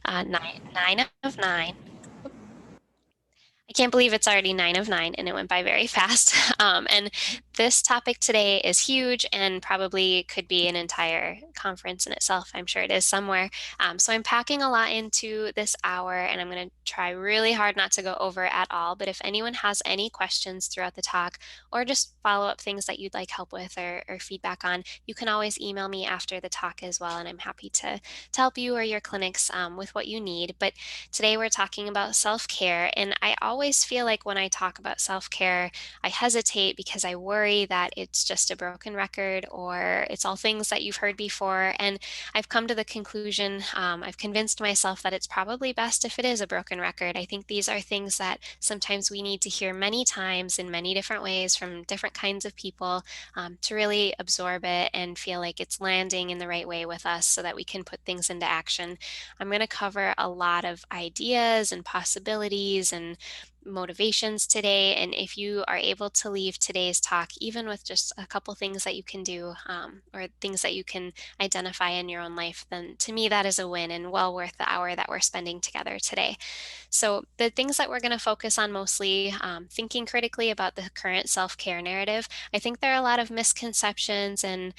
Nine of nine. I can't believe it's already 9 of 9 and it went by very fast. And this topic today is huge and probably could be an entire conference in itself. I'm sure it is somewhere. So I'm packing a lot into this hour and I'm going to try really hard not to go over at all. But if anyone has any questions throughout the talk or just follow up things that you'd like help with or feedback on, you can always email me after the talk as well. And I'm happy to help you or your clinics with what you need. But today we're talking about self-care, and I always feel like when I talk about self-care, I hesitate because I worry that it's just a broken record or it's all things that you've heard before. And I've come to the conclusion, I've convinced myself that it's probably best if it is a broken record. I think these are things that sometimes we need to hear many times in many different ways from different kinds of people to really absorb it and feel like it's landing in the right way with us so that we can put things into action. I'm going to cover a lot of ideas and possibilities and motivations today. And if you are able to leave today's talk, even with just a couple things that you can do or things that you can identify in your own life, then to me that is a win and well worth the hour that we're spending together today. So the things that we're going to focus on mostly, thinking critically about the current self-care narrative. I think there are a lot of misconceptions and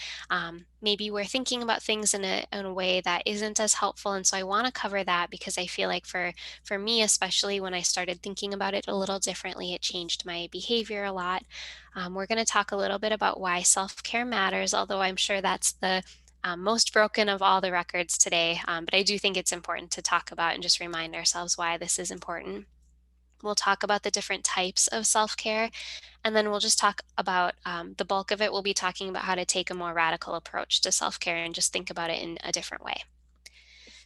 maybe we're thinking about things in a way that isn't as helpful. And so I want to cover that because I feel like for me, especially when I started thinking about it a little differently, it changed my behavior a lot. We're going to talk a little bit about why self-care matters, although I'm sure that's the most broken of all the records today. But I do think it's important to talk about and just remind ourselves why this is important. We'll talk about the different types of self-care, and then we'll just talk about the bulk of it. We'll be talking about how to take a more radical approach to self-care and just think about it in a different way.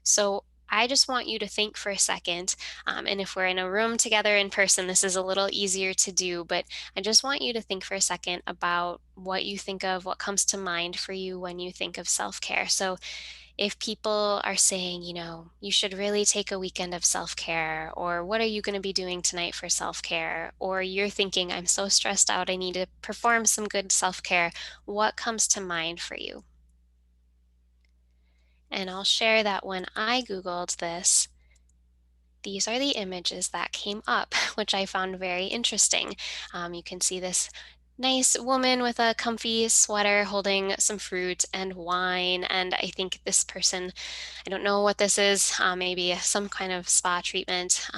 So I just want you to think for a second, and if we're in a room together in person, this is a little easier to do, but I just want you to think for a second about what you think of, what comes to mind for you when you think of self-care. So if people are saying, you should really take a weekend of self-care, or what are you going to be doing tonight for self-care? Or you're thinking, I'm so stressed out, I need to perform some good self-care. What comes to mind for you? And I'll share that when I Googled this, these are the images that came up, which I found very interesting. You can see this nice woman with a comfy sweater holding some fruit and wine. And I think this person, I don't know what this is, maybe some kind of spa treatment,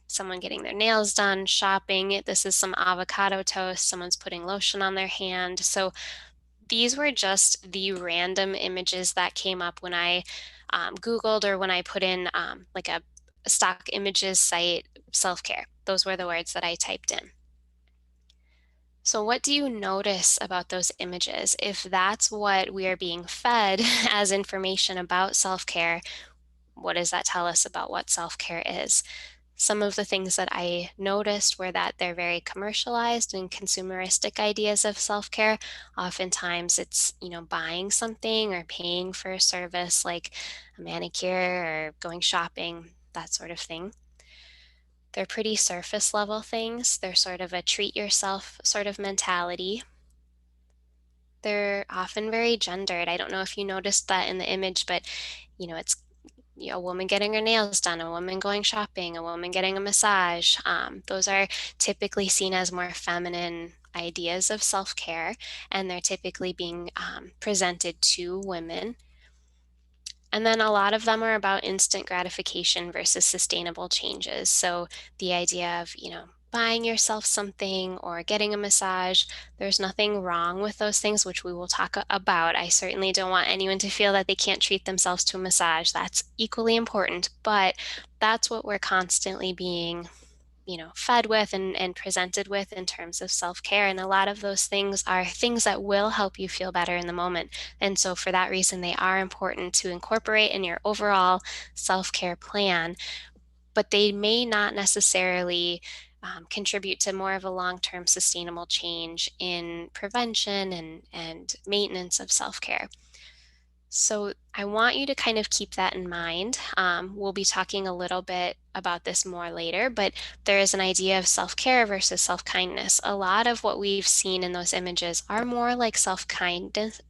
someone getting their nails done, shopping. This is some avocado toast. Someone's putting lotion on their hand. So these were just the random images that came up when I Googled or when I put in like a stock images site self-care. Those were the words that I typed in. So what do you notice about those images? If that's what we are being fed as information about self-care, what does that tell us about what self-care is? Some of the things that I noticed were that they're very commercialized and consumeristic ideas of self-care. Oftentimes it's, buying something or paying for a service like a manicure or going shopping, that sort of thing. They're pretty surface level things. They're sort of a treat yourself sort of mentality. They're often very gendered. I don't know if you noticed that in the image, but it's a woman getting her nails done, a woman going shopping, a woman getting a massage. Those are typically seen as more feminine ideas of self-care, and they're typically being presented to women. And then a lot of them are about instant gratification versus sustainable changes. So the idea of, buying yourself something or getting a massage, there's nothing wrong with those things, which we will talk about. I certainly don't want anyone to feel that they can't treat themselves to a massage. That's equally important, but that's what we're constantly being fed with and presented with in terms of self-care. And a lot of those things are things that will help you feel better in the moment. And so for that reason, they are important to incorporate in your overall self-care plan, but they may not necessarily contribute to more of a long-term sustainable change in prevention and maintenance of self-care. So I want you to kind of keep that in mind. We'll be talking a little bit about this more later, but there is an idea of self-care versus self-kindness. A lot of what we've seen in those images are more like self-kindness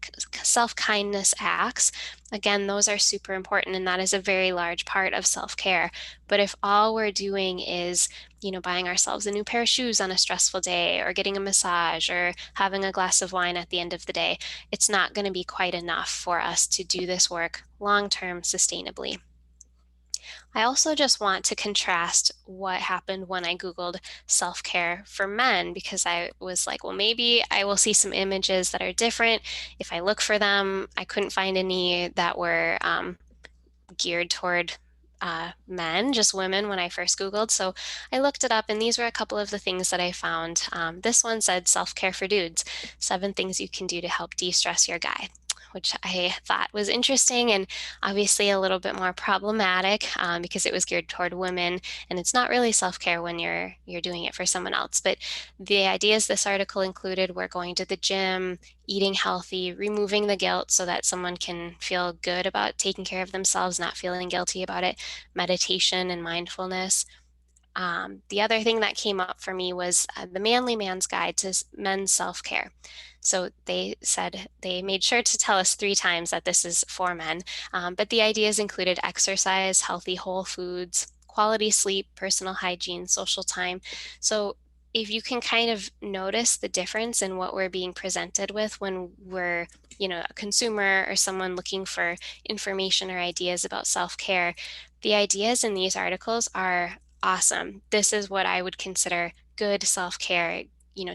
acts. Again, those are super important, and that is a very large part of self-care. But if all we're doing is, buying ourselves a new pair of shoes on a stressful day, or getting a massage, or having a glass of wine at the end of the day, it's not going to be quite enough for us to do this work long-term sustainably. I also just want to contrast what happened when I Googled self-care for men, because I was like, well, maybe I will see some images that are different. If I look for them, I couldn't find any that were geared toward men, just women when I first Googled. So I looked it up, and these were a couple of the things that I found. This one said self-care for dudes, 7 things you can do to help de-stress your guy, which I thought was interesting and obviously a little bit more problematic because it was geared toward women, and it's not really self-care when you're doing it for someone else. But the ideas this article included were going to the gym, eating healthy, removing the guilt so that someone can feel good about taking care of themselves, not feeling guilty about it, meditation and mindfulness. The other thing that came up for me was the Manly Man's Guide to Men's Self-Care. So they said they made sure to tell us 3 times that this is for men, but the ideas included exercise, healthy whole foods, quality sleep, personal hygiene, social time. So if you can kind of notice the difference in what we're being presented with when we're, a consumer or someone looking for information or ideas about self-care, the ideas in these articles are awesome. This is what I would consider good self-care,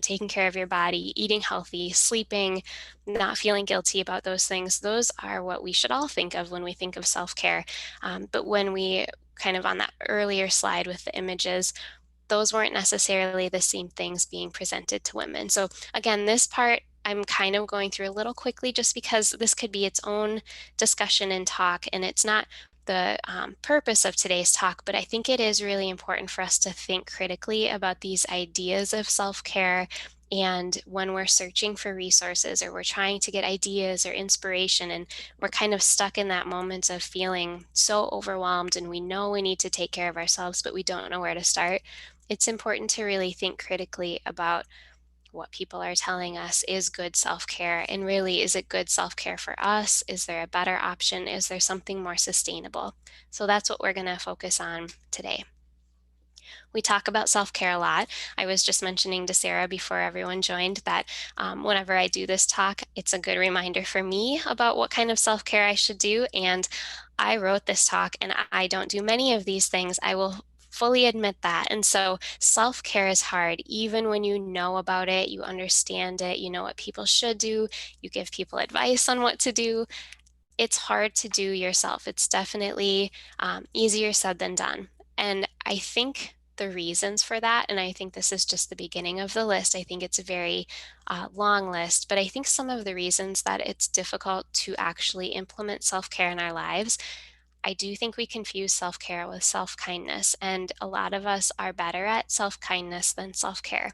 taking care of your body, eating healthy, sleeping, not feeling guilty about those things. Those are what we should all think of when we think of self-care. But when we kind of on that earlier slide with the images, those weren't necessarily the same things being presented to women. So again, this part I'm kind of going through a little quickly just because this could be its own discussion and talk, and it's not the purpose of today's talk, but I think it is really important for us to think critically about these ideas of self-care. And when we're searching for resources or we're trying to get ideas or inspiration, and we're kind of stuck in that moment of feeling so overwhelmed and we know we need to take care of ourselves, but we don't know where to start, it's important to really think critically about what people are telling us is good self-care. And really, is it good self-care for us? Is there a better option? Is there something more sustainable? So that's what we're going to focus on today. We talk about self-care a lot. I was just mentioning to Sarah before everyone joined that whenever I do this talk, it's a good reminder for me about what kind of self-care I should do. And I wrote this talk and I don't do many of these things. I will fully admit that. And so self-care is hard. Even when you know about it, you understand it, you know what people should do, you give people advice on what to do, it's hard to do yourself. It's definitely easier said than done. And I think the reasons for that, and I think this is just the beginning of the list, I think it's a very long list, but I think some of the reasons that it's difficult to actually implement self-care in our lives, I do think we confuse self-care with self-kindness, and a lot of us are better at self-kindness than self-care.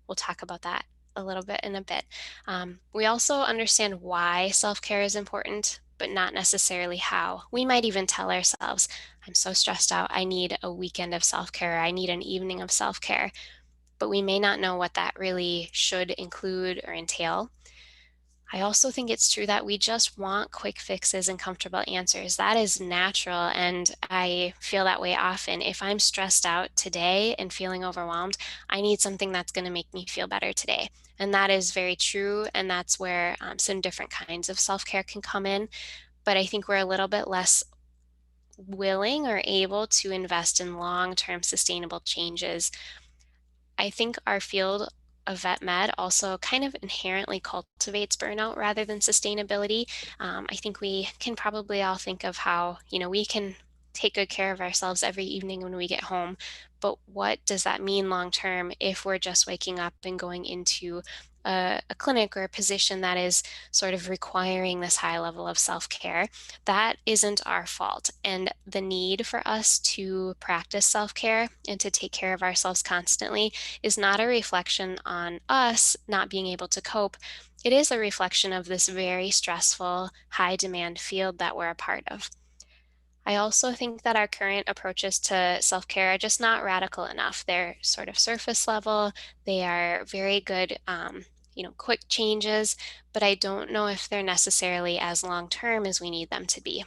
We'll talk about that a little bit in a bit. We also understand why self-care is important, but not necessarily how. We might even tell ourselves, I'm so stressed out, I need a weekend of self-care, I need an evening of self-care, but we may not know what that really should include or entail. I also think it's true that we just want quick fixes and comfortable answers. That is natural, and I feel that way often. If I'm stressed out today and feeling overwhelmed, I need something that's going to make me feel better today. And that is very true, and that's where some different kinds of self-care can come in. But I think we're a little bit less willing or able to invest in long-term sustainable changes. I think our field of vet med also kind of inherently cultivates burnout rather than sustainability. I think we can probably all think of how, we can take good care of ourselves every evening when we get home. But what does that mean long term if we're just waking up and going into a clinic or a position that is sort of requiring this high level of self care? That isn't our fault. And the need for us to practice self care and to take care of ourselves constantly is not a reflection on us not being able to cope. It is a reflection of this very stressful, high demand field that we're a part of. I also think that our current approaches to self care are just not radical enough. They're sort of surface level, they are very good. Quick changes, but I don't know if they're necessarily as long term as we need them to be.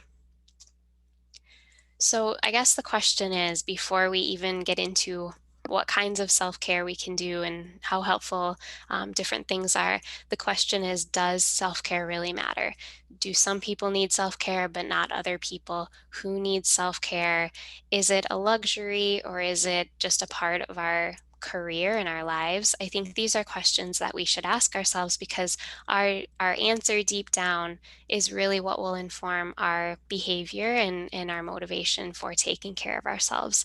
So, I guess the question is, before we even get into what kinds of self care we can do and how helpful different things are, the question is, does self care really matter? Do some people need self care, but not other people? Who needs self care? Is it a luxury or is it just a part of our career and our lives? I think these are questions that we should ask ourselves because our answer deep down is really what will inform our behavior and our motivation for taking care of ourselves.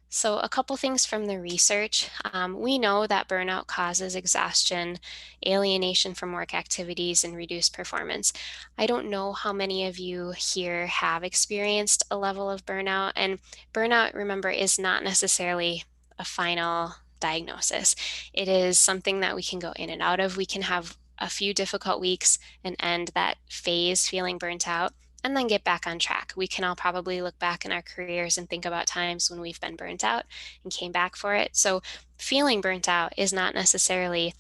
So, a couple things from the research. We know that burnout causes exhaustion, alienation from work activities, and reduced performance. I don't know how many of you here have experienced a level of burnout. And burnout, remember, is not necessarily a final diagnosis. It is something that we can go in and out of. We can have a few difficult weeks and end that phase feeling burnt out and then get back on track. We can all probably look back in our careers and think about times when we've been burnt out and came back for it. So, feeling burnt out is not necessarily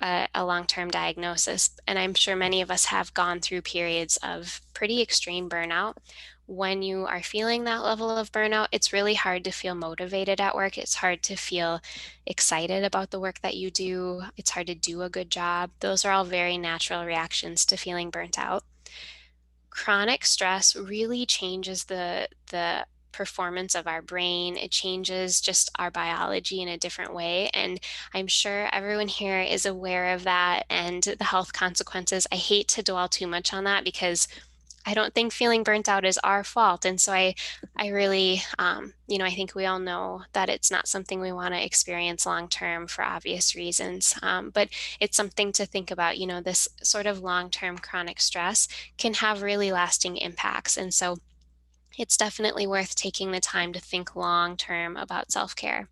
a long term diagnosis. And I'm sure many of us have gone through periods of pretty extreme burnout. When you are feeling that level of burnout, it's really hard to feel motivated at work. It's hard to feel excited about the work that you do. It's hard to do a good job. Those are all very natural reactions to feeling burnt out. Chronic stress really changes the performance of our brain. It changes just our biology in a different way. And I'm sure everyone here is aware of that and the health consequences. I hate to dwell too much on that because I don't think feeling burnt out is our fault. And so I really, I think we all know that it's not something we want to experience long term for obvious reasons. But it's something to think about. This sort of long term chronic stress can have really lasting impacts. And so it's definitely worth taking the time to think long term about self care.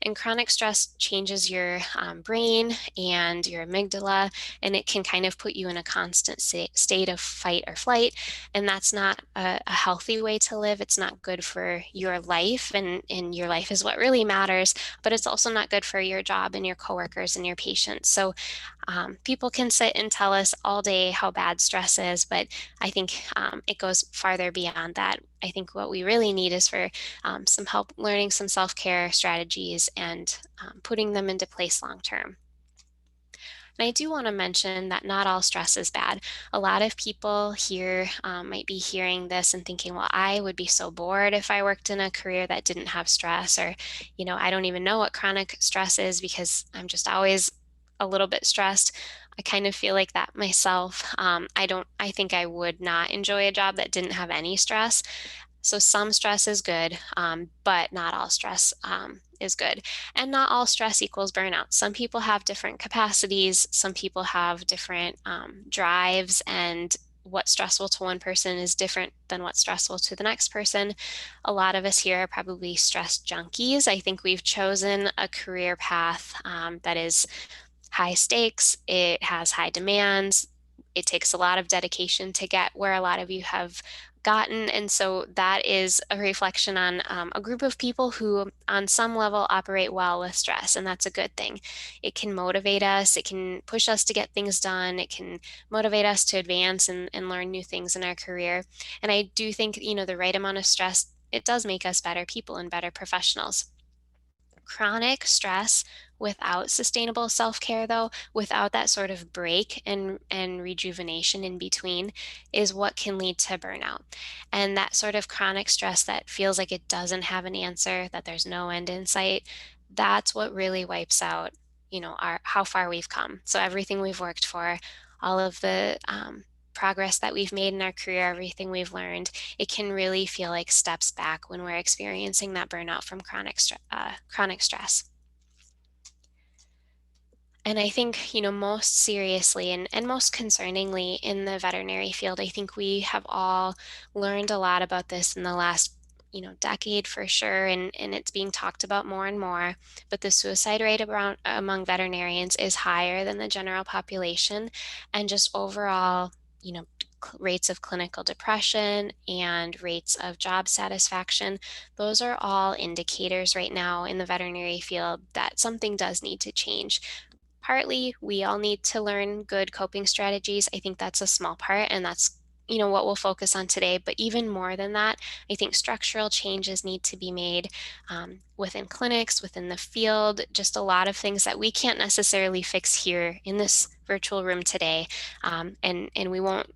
And chronic stress changes your brain and your amygdala, and it can kind of put you in a constant state of fight or flight. And that's not a healthy way to live. It's not good for your life, and your life is what really matters, but it's also not good for your job and your coworkers and your patients. So people can sit and tell us all day how bad stress is, but I think it goes farther beyond that. I think what we really need is for some help learning some self care strategies and putting them into place long term. And I do want to mention that not all stress is bad. A lot of people here might be hearing this and thinking, well, I would be so bored if I worked in a career that didn't have stress, or, I don't even know what chronic stress is because I'm just always a little bit stressed. I kind of feel like that myself. I think I would not enjoy a job that didn't have any stress. So some stress is good, but not all stress is good. And not all stress equals burnout. Some people have different capacities. Some people have different drives, and what's stressful to one person is different than what's stressful to the next person. A lot of us here are probably stress junkies. I think we've chosen a career path that is high stakes. It has high demands. It takes a lot of dedication to get where a lot of you have gotten. And so that is a reflection on a group of people who, on some level, operate well with stress. And that's a good thing. It can motivate us, it can push us to get things done, it can motivate us to advance and learn new things in our career. And I do think, the right amount of stress, it does make us better people and better professionals. Chronic stress without sustainable self-care, though, without that sort of break and rejuvenation in between, is what can lead to burnout. And that sort of chronic stress that feels like it doesn't have an answer, that there's no end in sight, that's what really wipes out, our how far we've come. So everything we've worked for, all of the progress that we've made in our career, everything we've learned, it can really feel like steps back when we're experiencing that burnout from chronic stress. And I think, most seriously and most concerningly in the veterinary field, I think we have all learned a lot about this in the last decade for sure, and it's being talked about more and more. But the suicide rate among veterinarians is higher than the general population, and just overall, rates of clinical depression and rates of job satisfaction, those are all indicators right now in the veterinary field that something does need to change. Partly, we all need to learn good coping strategies. I think that's a small part, and that's what we'll focus on today. But even more than that, I think structural changes need to be made within clinics, within the field, just a lot of things that we can't necessarily fix here in this virtual room today. And we won't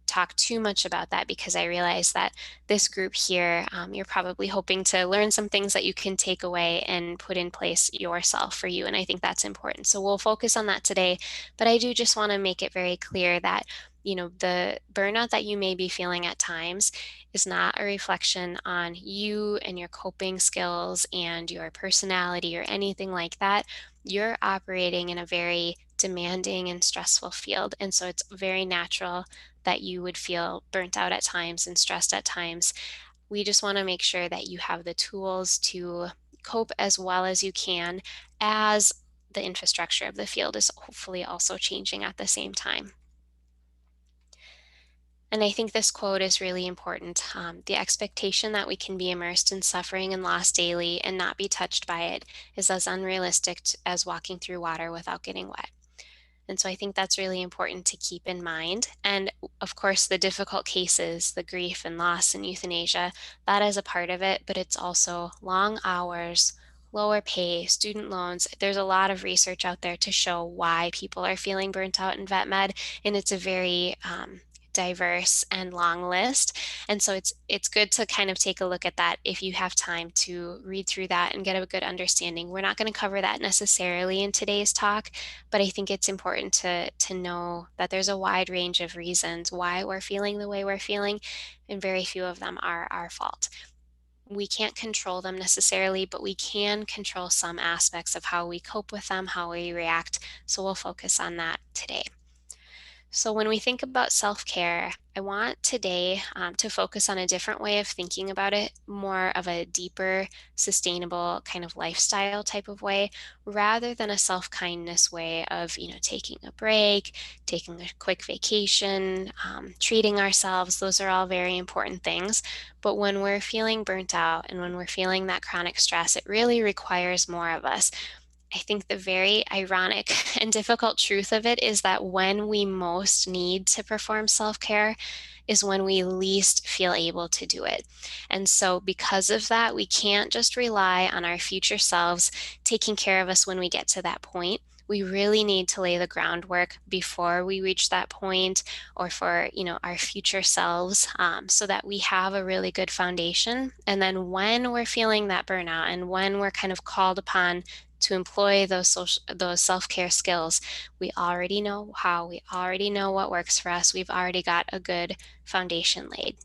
talk too much about that because I realize that this group here, you're probably hoping to learn some things that you can take away and put in place yourself for you. And I think that's important. So we'll focus on that today. But I do just want to make it very clear that, the burnout that you may be feeling at times is not a reflection on you and your coping skills and your personality or anything like that. You're operating in a very demanding and stressful field. And so it's very natural that you would feel burnt out at times and stressed at times. We just want to make sure that you have the tools to cope as well as you can, as the infrastructure of the field is hopefully also changing at the same time. And I think this quote is really important. The expectation that we can be immersed in suffering and loss daily and not be touched by it is as unrealistic as walking through water without getting wet. And so I think that's really important to keep in mind. And of course, the difficult cases, the grief and loss and euthanasia, that is a part of it, but it's also long hours, lower pay, student loans. There's a lot of research out there to show why people are feeling burnt out in vet med, and it's a very diverse and long list. And so it's good to kind of take a look at that if you have time to read through that and get a good understanding. We're not going to cover that necessarily in today's talk, but I think it's important to know that there's a wide range of reasons why we're feeling the way we're feeling, and very few of them are our fault. We can't control them necessarily, but we can control some aspects of how we cope with them, how we react. So we'll focus on that today. So, when we think about self care, I want today to focus on a different way of thinking about it, more of a deeper, sustainable kind of lifestyle type of way, rather than a self kindness way of, taking a break, taking a quick vacation, treating ourselves. Those are all very important things. But when we're feeling burnt out and when we're feeling that chronic stress, it really requires more of us. I think the very ironic and difficult truth of it is that when we most need to perform self care is when we least feel able to do it. And so, because of that, we can't just rely on our future selves taking care of us when we get to that point. We really need to lay the groundwork before we reach that point, or for our future selves, so that we have a really good foundation. And then when we're feeling that burnout and when we're kind of called upon to employ those self-care skills, we already know how, we already know what works for us. We've already got a good foundation laid.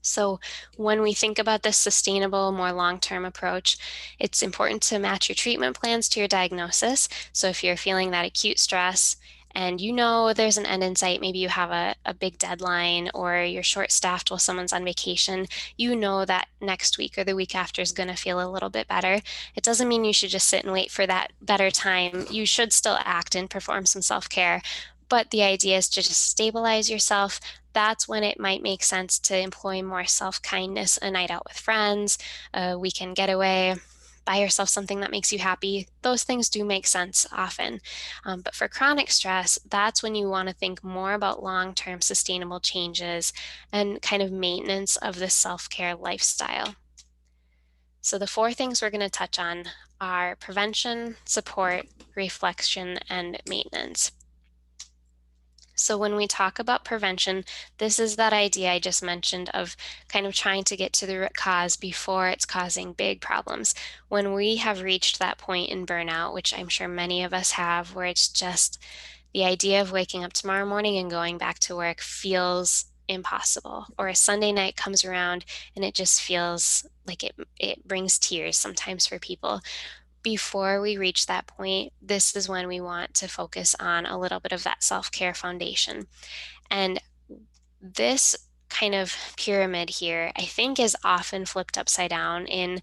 So when we think about this sustainable, more long-term approach, it's important to match your treatment plans to your diagnosis. So if you're feeling that acute stress and there's an end in sight, maybe you have a big deadline or you're short-staffed while someone's on vacation, that next week or the week after is going to feel a little bit better. It doesn't mean you should just sit and wait for that better time. You should still act and perform some self-care. But the idea is to just stabilize yourself. That's when it might make sense to employ more self-kindness, a night out with friends, a weekend getaway, buy yourself something that makes you happy. Those things do make sense often. But for chronic stress, that's when you want to think more about long-term sustainable changes and kind of maintenance of the self-care lifestyle. So the 4 things we're going to touch on are prevention, support, reflection, and maintenance. So when we talk about prevention, this is that idea I just mentioned of kind of trying to get to the root cause before it's causing big problems. When we have reached that point in burnout, which I'm sure many of us have, where it's just the idea of waking up tomorrow morning and going back to work feels impossible, or a Sunday night comes around and it just feels like it brings tears sometimes for people. Before we reach that point, this is when we want to focus on a little bit of that self-care foundation. And this kind of pyramid here, I think, is often flipped upside down in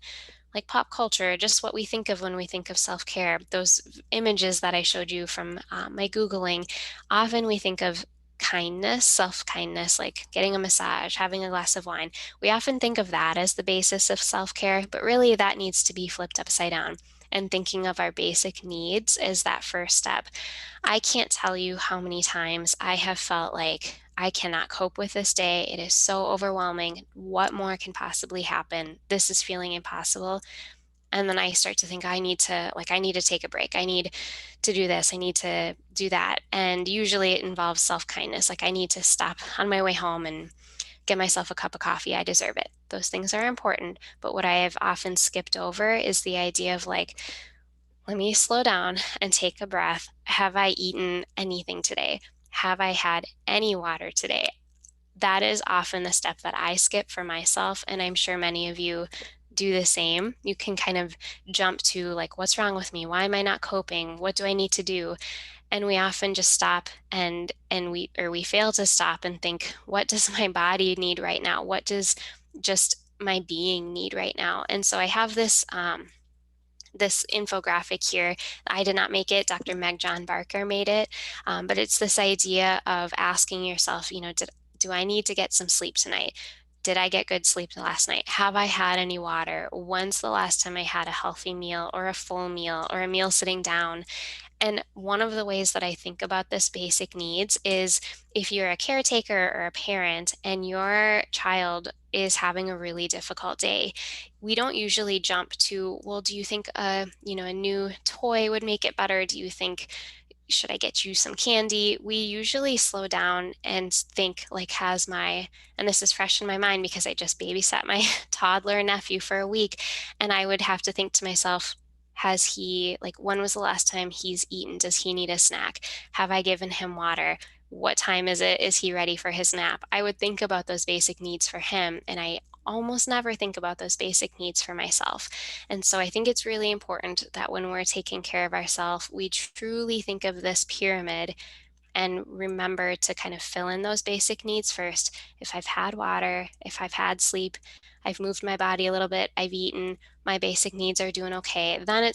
like pop culture, just what we think of when we think of self-care. Those images that I showed you from my Googling, often we think of kindness, self-kindness, like getting a massage, having a glass of wine. We often think of that as the basis of self-care, but really that needs to be flipped upside down. And thinking of our basic needs is that first step. I can't tell you how many times I have felt like I cannot cope with this day. It is so overwhelming. What more can possibly happen? This is feeling impossible. And then I start to think I need to take a break. I need to do this. I need to do that. And usually it involves self-kindness. Like I need to stop on my way home and get myself a cup of coffee. I deserve it. Those things are important. But what I have often skipped over is the idea of like, let me slow down and take a breath. Have I eaten anything today? Have I had any water today? That is often the step that I skip for myself, and I'm sure many of you do the same. You can kind of jump to like, what's wrong with me? Why am I not coping? What do I need to do? And we often just stop and we fail to stop and think, what does my body need right now? What does just my being need right now? And so I have this infographic here. I did not make it. Dr. Meg John Barker made it. But it's this idea of asking yourself, do I need to get some sleep tonight? Did I get good sleep last night? Have I had any water? When's the last time I had a healthy meal or a full meal or a meal sitting down? And one of the ways that I think about this basic needs is if you're a caretaker or a parent and your child is having a really difficult day, we don't usually jump to, well, do you think a new toy would make it better? Do you think should I get you some candy? We usually slow down and think like and this is fresh in my mind because I just babysat my toddler nephew for a week, and I would have to think to myself, when was the last time he's eaten? Does he need a snack? Have I given him water? What time is it? Is he ready for his nap? I would think about those basic needs for him, and I almost never think about those basic needs for myself. And so I think it's really important that when we're taking care of ourselves, we truly think of this pyramid and remember to kind of fill in those basic needs first. If I've had water, if I've had sleep, I've moved my body a little bit, I've eaten, my basic needs are doing okay, then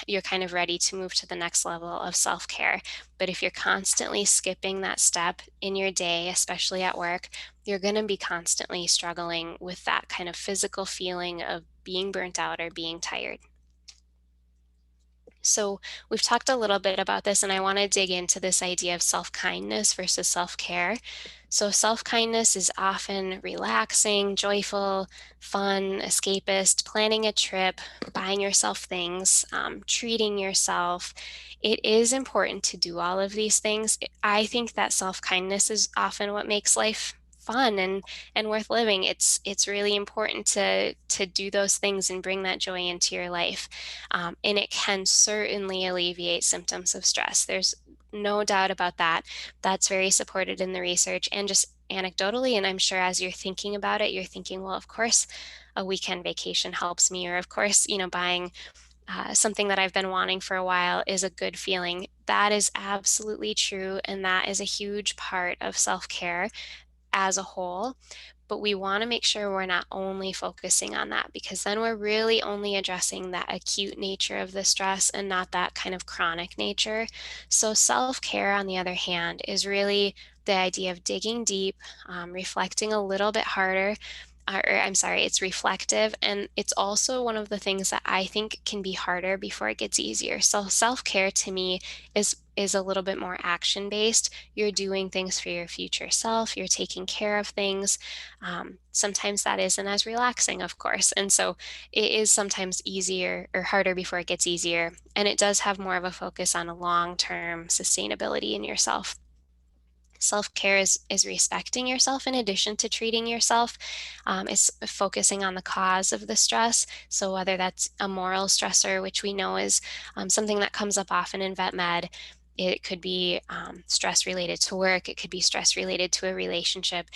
you're kind of ready to move to the next level of self-care. But if you're constantly skipping that step in your day, especially at work, you're going to be constantly struggling with that kind of physical feeling of being burnt out or being tired. So we've talked a little bit about this, and I want to dig into this idea of self-kindness versus self-care. So self-kindness is often relaxing, joyful, fun, escapist, planning a trip, buying yourself things, treating yourself. It is important to do all of these things. I think that self-kindness is often what makes life fun and worth living. It's really important to do those things and bring that joy into your life. And it can certainly alleviate symptoms of stress. There's no doubt about that. That's very supported in the research and just anecdotally. And I'm sure as you're thinking about it, you're thinking, well, of course, a weekend vacation helps me, or of course, buying something that I've been wanting for a while is a good feeling. That is absolutely true. And that is a huge part of self care as a whole. But we want to make sure we're not only focusing on that, because then we're really only addressing that acute nature of the stress and not that kind of chronic nature. So self-care, on the other hand, is really the idea of digging deep, reflecting a little bit harder. Or I'm sorry, it's reflective. And it's also one of the things that I think can be harder before it gets easier. So self-care to me is a little bit more action based. You're doing things for your future self, you're taking care of things. Sometimes that isn't as relaxing, of course. And so it is sometimes easier or harder before it gets easier. And it does have more of a focus on a long-term sustainability in yourself. Self-care is respecting yourself in addition to treating yourself. It's focusing on the cause of the stress. So whether that's a moral stressor, which we know is something that comes up often in vet med, it could be stress related to work, it could be stress related to a relationship.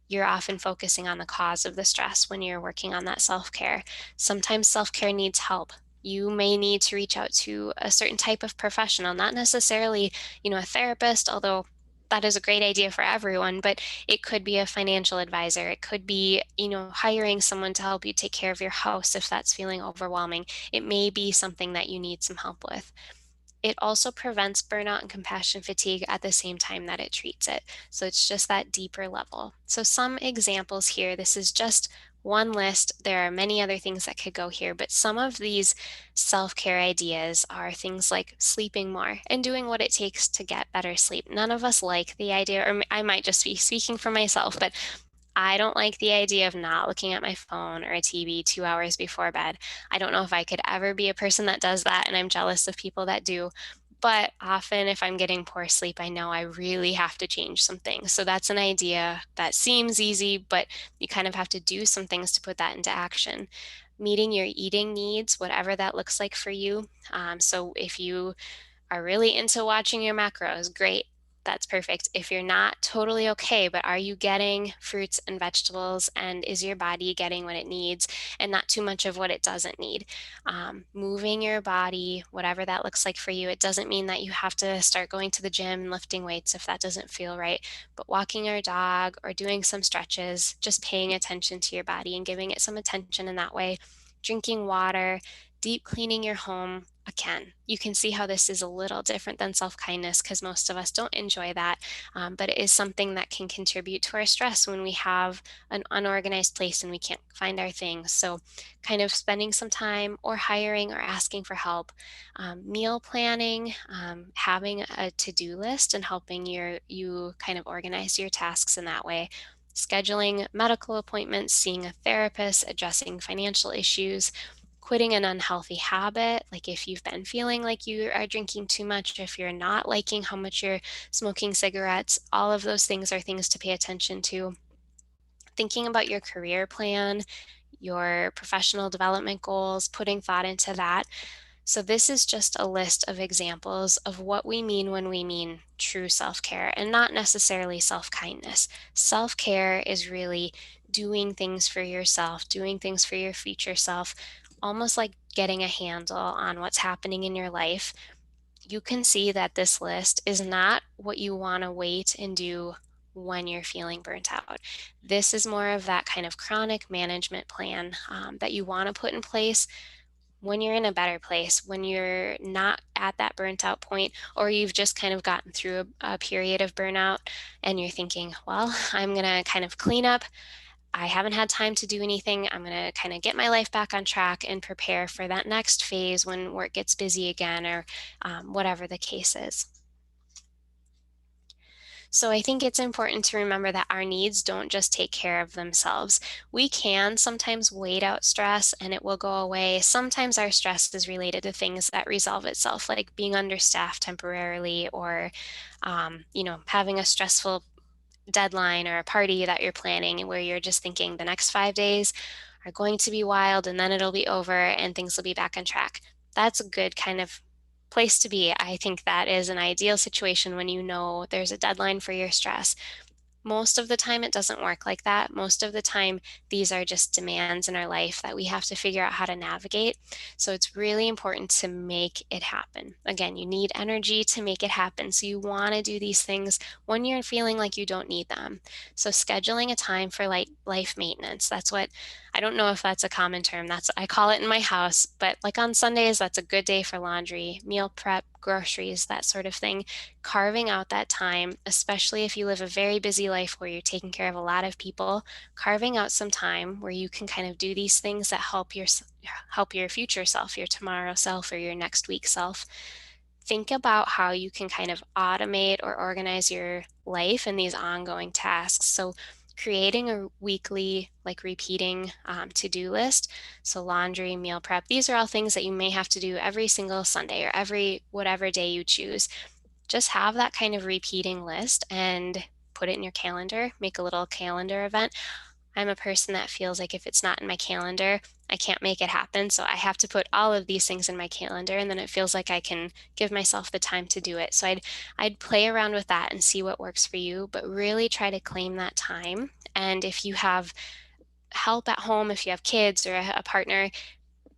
You're often focusing on the cause of the stress when you're working on that self-care. Sometimes self-care needs help. You may need to reach out to a certain type of professional, not necessarily, a therapist, although that is a great idea for everyone, but it could be a financial advisor. It could be, hiring someone to help you take care of your house if that's feeling overwhelming. It may be something that you need some help with. It also prevents burnout and compassion fatigue at the same time that it treats it. So it's just that deeper level. So some examples here, this is just one list. There are many other things that could go here, but some of these self-care ideas are things like sleeping more and doing what it takes to get better sleep. None of us like the idea, or I might just be speaking for myself, but I don't like the idea of not looking at my phone or a TV 2 hours before bed. I don't know if I could ever be a person that does that, and I'm jealous of people that do. But often, if I'm getting poor sleep, I know I really have to change some things. So that's an idea that seems easy, but you kind of have to do some things to put that into action. Meeting your eating needs, whatever that looks like for you. So if you are really into watching your macros, great. That's perfect. If you're not, totally okay, but are you getting fruits and vegetables, and is your body getting what it needs and not too much of what it doesn't need? Moving your body, whatever that looks like for you, it doesn't mean that you have to start going to the gym and lifting weights if that doesn't feel right, but walking your dog or doing some stretches, just paying attention to your body and giving it some attention in that way. Drinking water, deep cleaning your home. Again, you can see how this is a little different than self-kindness because most of us don't enjoy that, but it is something that can contribute to our stress when we have an unorganized place and we can't find our things. So kind of spending some time or hiring or asking for help. Meal planning, having a to-do list and helping you kind of organize your tasks in that way. Scheduling medical appointments, seeing a therapist, addressing financial issues, quitting an unhealthy habit, like if you've been feeling like you are drinking too much, if you're not liking how much you're smoking cigarettes, all of those things are things to pay attention to. Thinking about your career plan, your professional development goals, putting thought into that. So, this is just a list of examples of what we mean when we mean true self care and not necessarily self kindness. Self care is really doing things for yourself, doing things for your future self, almost like getting a handle on what's happening in your life. You can see that this list is not what you want to wait and do when you're feeling burnt out. This is more of that kind of chronic management plan that you want to put in place when you're in a better place, when you're not at that burnt out point, or you've just kind of gotten through a period of burnout and you're thinking, well, I'm going to kind of clean up. I haven't had time to do anything. I'm going to kind of get my life back on track and prepare for that next phase when work gets busy again, or whatever the case is. So I think it's important to remember that our needs don't just take care of themselves. We can sometimes wait out stress and it will go away. Sometimes our stress is related to things that resolve itself, like being understaffed temporarily, or having a stressful deadline or a party that you're planning where you're just thinking the next 5 days are going to be wild and then it'll be over and things will be back on track. That's a good kind of place to be. I think that is an ideal situation when you know there's a deadline for your stress. Most of the time, it doesn't work like that. Most of the time, these are just demands in our life that we have to figure out how to navigate. So it's really important to make it happen. Again, you need energy to make it happen. So you want to do these things when you're feeling like you don't need them. So scheduling a time for like life maintenance. That's what, I don't know if that's a common term. I call it in my house, but like on Sundays, that's a good day for laundry, meal prep, groceries, that sort of thing. Carving out that time, especially if you live a very busy life where you're taking care of a lot of people, carving out some time where you can kind of do these things that help your future self, your tomorrow self, or your next week self. Think about how you can kind of automate or organize your life in these ongoing tasks. So creating a weekly, like repeating to-do list. So laundry, meal prep, these are all things that you may have to do every single Sunday or every whatever day you choose. Just have that kind of repeating list and put it in your calendar, make a little calendar event. I'm a person that feels like if it's not in my calendar, I can't make it happen. So I have to put all of these things in my calendar, and then it feels like I can give myself the time to do it. So I'd play around with that and see what works for you, but really try to claim that time. And if you have help at home, if you have kids or a partner,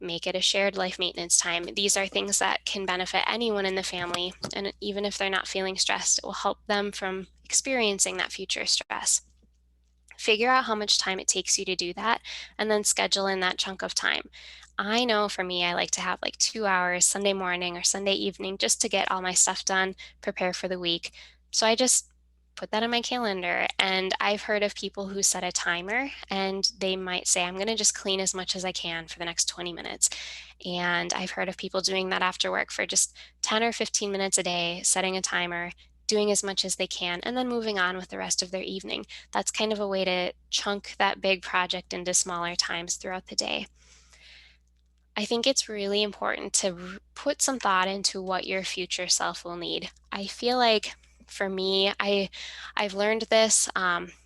make it a shared life maintenance time. These are things that can benefit anyone in the family. And even if they're not feeling stressed, it will help them from experiencing that future stress. Figure out how much time it takes you to do that, and then schedule in that chunk of time. I know for me, I like to have like 2 hours Sunday morning or Sunday evening just to get all my stuff done, prepare for the week. So I just put that in my calendar. And I've heard of people who set a timer and they might say, I'm going to just clean as much as I can for the next 20 minutes. And I've heard of people doing that after work for just 10 or 15 minutes a day, setting a timer, doing as much as they can, and then moving on with the rest of their evening. That's kind of a way to chunk that big project into smaller times throughout the day. I think it's really important to put some thought into what your future self will need. I feel like for me, I've learned this.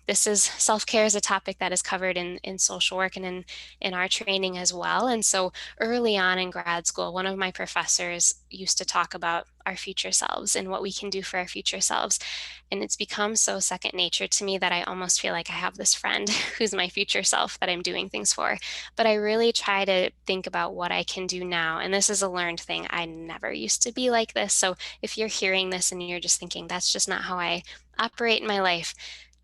This is self-care is a topic that is covered in social work and in our training as well. And so early on in grad school, one of my professors used to talk about our future selves and what we can do for our future selves. And it's become so second nature to me that I almost feel like I have this friend who's my future self that I'm doing things for. But I really try to think about what I can do now. And this is a learned thing. I never used to be like this. So if you're hearing this and you're just thinking, that's just not how I operate in my life,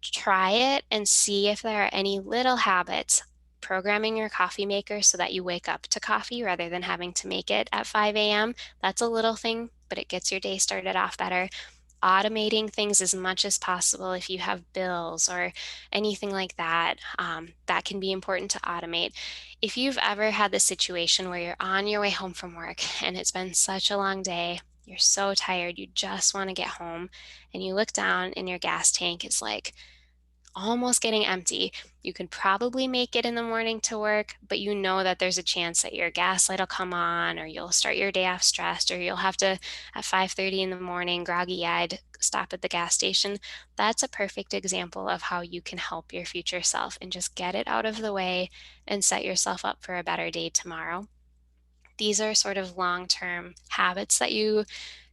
try it and see if there are any little habits. Programming your coffee maker so that you wake up to coffee rather than having to make it at 5 a.m. That's a little thing, but it gets your day started off better. Automating things as much as possible if you have bills or anything like that, that can be important to automate. If you've ever had the situation where you're on your way home from work and it's been such a long day, you're so tired, you just want to get home, and you look down and your gas tank is like almost getting empty. You could probably make it in the morning to work, but you know that there's a chance that your gas light will come on, or you'll start your day off stressed, or you'll have to, at 5:30 in the morning, groggy-eyed, stop at the gas station. That's a perfect example of how you can help your future self and just get it out of the way and set yourself up for a better day tomorrow. These are sort of long-term habits that you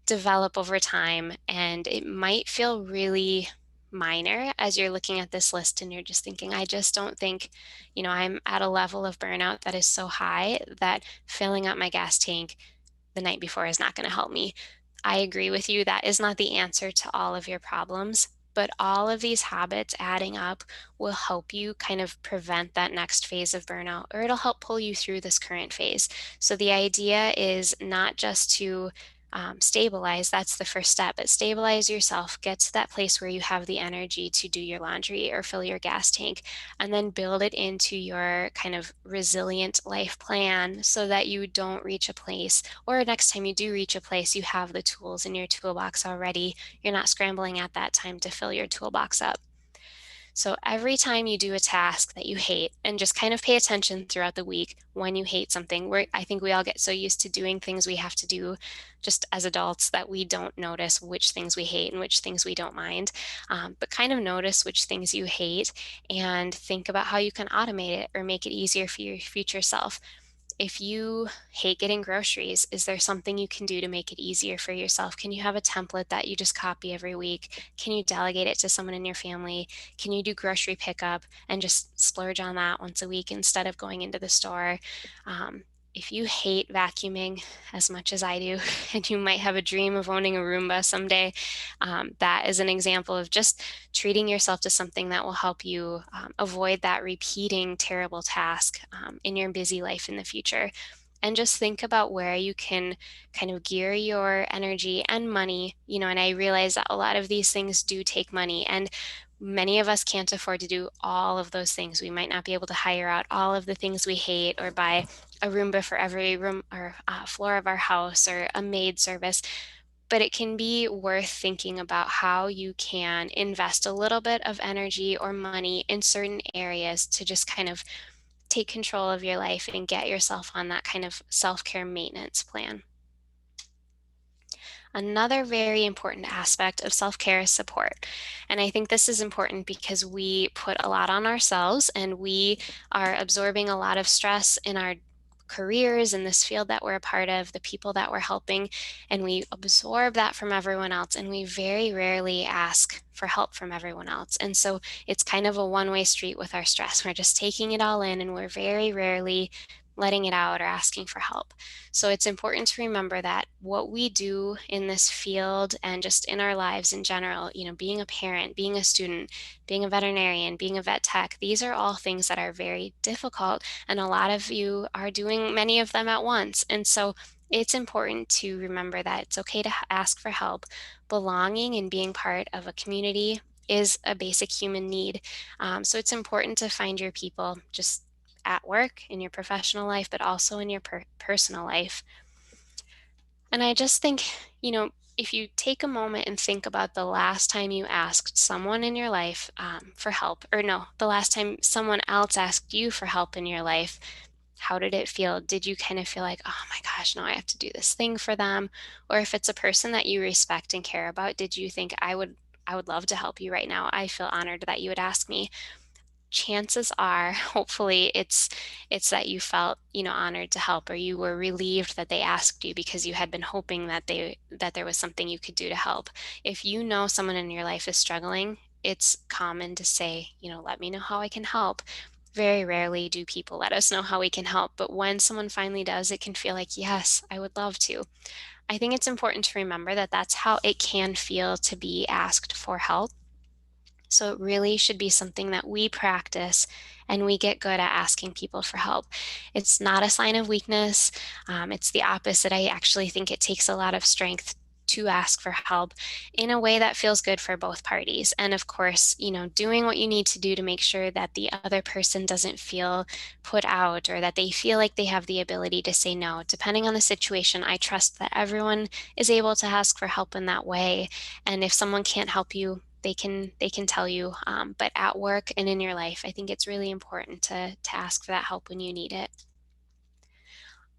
develop over time, and it might feel really minor as you're looking at this list and you're just thinking, I just don't think, I'm at a level of burnout that is so high that filling up my gas tank the night before is not going to help me. I agree with you. That is not the answer to all of your problems, but all of these habits adding up will help you kind of prevent that next phase of burnout, or it'll help pull you through this current phase. So the idea is not just to stabilize, that's the first step, but stabilize yourself, get to that place where you have the energy to do your laundry or fill your gas tank, and then build it into your kind of resilient life plan so that you don't reach a place, or next time you do reach a place, you have the tools in your toolbox already. You're not scrambling at that time to fill your toolbox up. So every time you do a task that you hate, and just kind of pay attention throughout the week when you hate something, I think we all get so used to doing things we have to do just as adults that we don't notice which things we hate and which things we don't mind. But kind of notice which things you hate and think about how you can automate it or make it easier for your future self. If you hate getting groceries, is there something you can do to make it easier for yourself? Can you have a template that you just copy every week? Can you delegate it to someone in your family? Can you do grocery pickup and just splurge on that once a week instead of going into the store? Um, if you hate vacuuming as much as I do, and you might have a dream of owning a Roomba someday, that is an example of just treating yourself to something that will help you avoid that repeating terrible task in your busy life in the future. And just think about where you can kind of gear your energy and money, and I realize that a lot of these things do take money, and many of us can't afford to do all of those things. We might not be able to hire out all of the things we hate or buy a Roomba for every room or floor of our house or a maid service, but it can be worth thinking about how you can invest a little bit of energy or money in certain areas to just kind of take control of your life and get yourself on that kind of self-care maintenance plan. Another very important aspect of self-care is support. And I think this is important because we put a lot on ourselves and we are absorbing a lot of stress in our careers in this field that we're a part of, the people that we're helping, and we absorb that from everyone else, and we very rarely ask for help from everyone else. And so it's kind of a one-way street with our stress. We're just taking it all in, and we're very rarely letting it out or asking for help. So it's important to remember that what we do in this field and just in our lives in general, being a parent, being a student, being a veterinarian, being a vet tech, these are all things that are very difficult. And a lot of you are doing many of them at once. And so it's important to remember that it's okay to ask for help. Belonging and being part of a community is a basic human need. So it's important to find your people just at work, in your professional life, but also in your personal life. And I just think, if you take a moment and think about the last time you asked someone in your life for help, or no, the last time someone else asked you for help in your life, how did it feel? Did you kind of feel like, oh my gosh, no, I have to do this thing for them? Or if it's a person that you respect and care about, did you think I would love to help you right now? I feel honored that you would ask me. Chances are, hopefully, it's that you felt, honored to help, or you were relieved that they asked you because you had been hoping that there was something you could do to help. If you know someone in your life is struggling, it's common to say, let me know how I can help. Very rarely do people let us know how we can help, but when someone finally does, it can feel like, yes, I would love to. I think it's important to remember that that's how it can feel to be asked for help. So it really should be something that we practice and we get good at asking people for help. It's not a sign of weakness. It's the opposite. I actually think it takes a lot of strength to ask for help in a way that feels good for both parties. And of course, doing what you need to do to make sure that the other person doesn't feel put out or that they feel like they have the ability to say no. Depending on the situation, I trust that everyone is able to ask for help in that way. And if someone can't help you, they can tell you. But at work and in your life, I think it's really important to ask for that help when you need it.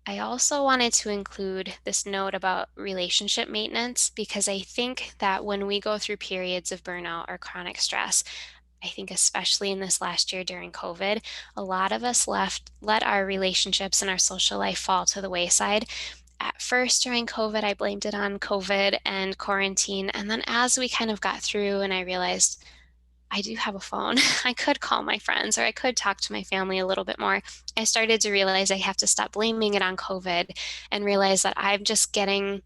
I also wanted to include this note about relationship maintenance because I think that when we go through periods of burnout or chronic stress, I think especially in this last year during COVID, a lot of us let our relationships and our social life fall to the wayside. At first during COVID, I blamed it on COVID and quarantine. And then as we kind of got through and I realized I do have a phone, I could call my friends or I could talk to my family a little bit more. I started to realize I have to stop blaming it on COVID and realize that I'm just getting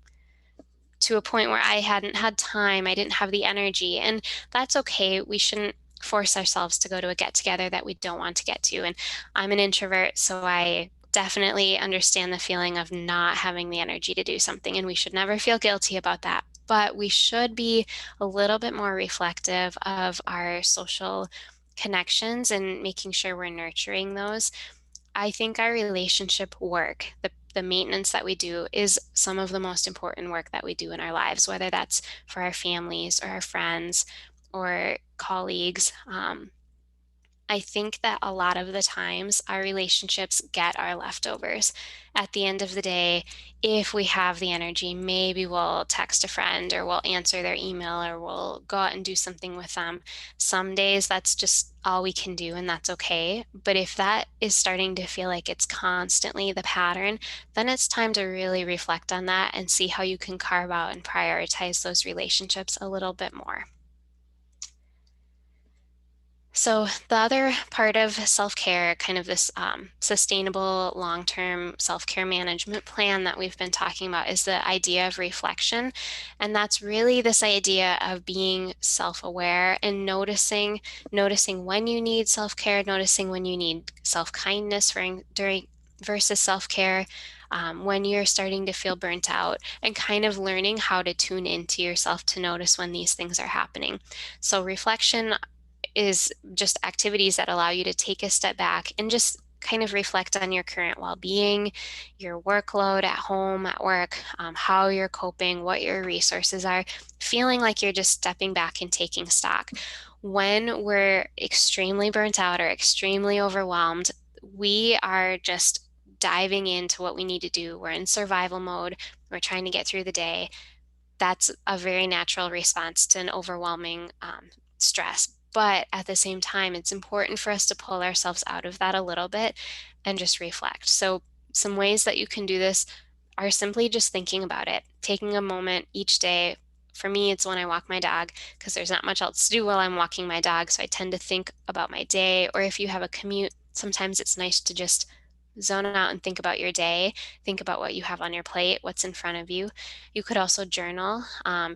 to a point where I hadn't had time, I didn't have the energy, and that's okay. We shouldn't force ourselves to go to a get together that we don't want to get to. And I'm an introvert, so I definitely understand the feeling of not having the energy to do something, and we should never feel guilty about that. But we should be a little bit more reflective of our social connections and making sure we're nurturing those. I think our relationship work, the maintenance that we do, is some of the most important work that we do in our lives, whether that's for our families or our friends or colleagues. I think that a lot of the times our relationships get our leftovers. At the end of the day, if we have the energy, maybe we'll text a friend or we'll answer their email or we'll go out and do something with them. Some days that's just all we can do, and that's okay. But if that is starting to feel like it's constantly the pattern, then it's time to really reflect on that and see how you can carve out and prioritize those relationships a little bit more. So, the other part of self-care, kind of this sustainable long-term self-care management plan that we've been talking about, is the idea of reflection. And that's really this idea of being self-aware and noticing when you need self-care, noticing when you need self-kindness during versus self-care, when you're starting to feel burnt out, and kind of learning how to tune into yourself to notice when these things are happening. So, reflection is just activities that allow you to take a step back and just kind of reflect on your current well-being, your workload at home, at work, how you're coping, what your resources are, feeling like you're just stepping back and taking stock. When we're extremely burnt out or extremely overwhelmed, we are just diving into what we need to do. We're in survival mode. We're trying to get through the day. That's a very natural response to an overwhelming stress. But at the same time, it's important for us to pull ourselves out of that a little bit and just reflect. So, some ways that you can do this are simply just thinking about it, taking a moment each day. For me, it's when I walk my dog because there's not much else to do while I'm walking my dog. So, I tend to think about my day. Or if you have a commute, sometimes it's nice to just zone out and think about your day, think about what you have on your plate, what's in front of you. You could also journal,